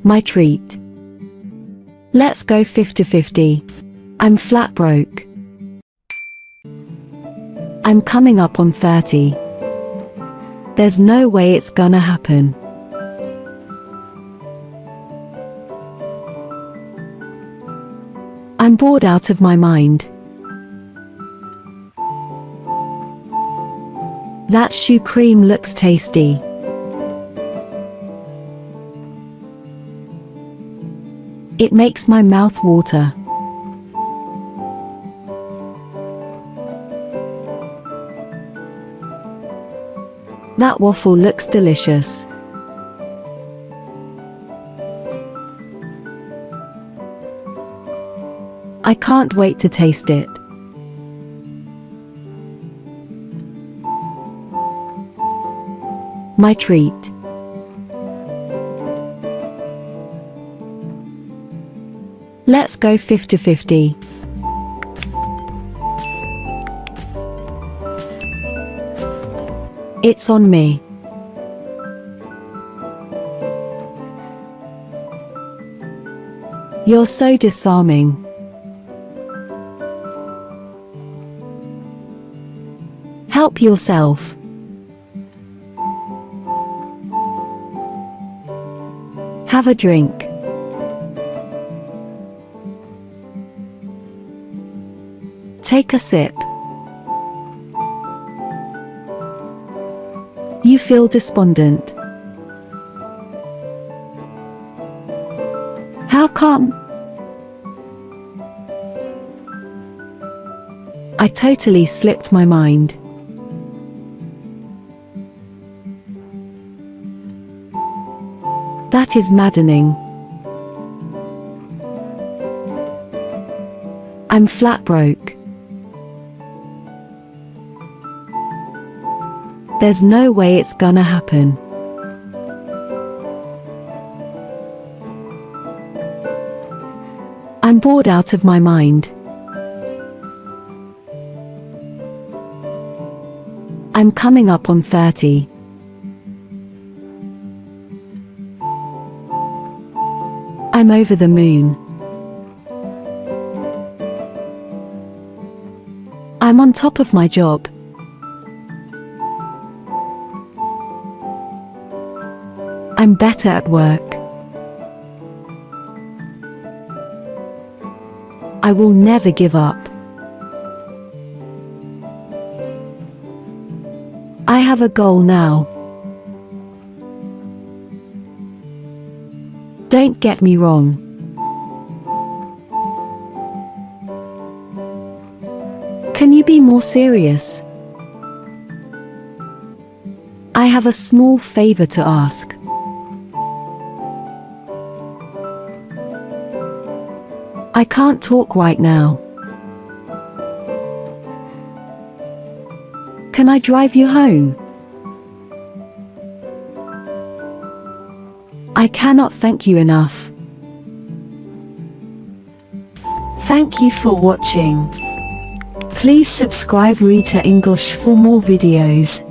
My treat. Let's go 50-50. I'm flat broke. I'm coming up on 30. There's no way it's gonna happen. I'm bored out of my mind. That shoe cream looks tasty. It makes my mouth water. That waffle looks delicious. I can't wait to taste it. My treat. Let's go 50-50. It's on me. You're so disarming. Help yourself. Have a drink. Take a sip. You feel despondent. How come? I totally slipped my mind. That is maddening. I'm flat broke. There's no way it's gonna happen. I'm bored out of my mind. I'm coming up on 30. I'm over the moon. I'm on top of my job. I'm better at work. I will never give up. I have a goal now. Don't get me wrong. Can you be more serious? I have a small favor to ask. I can't talk right now. Can I drive you home? I cannot thank you enough. Thank you for watching. Please subscribe Rita English for more videos.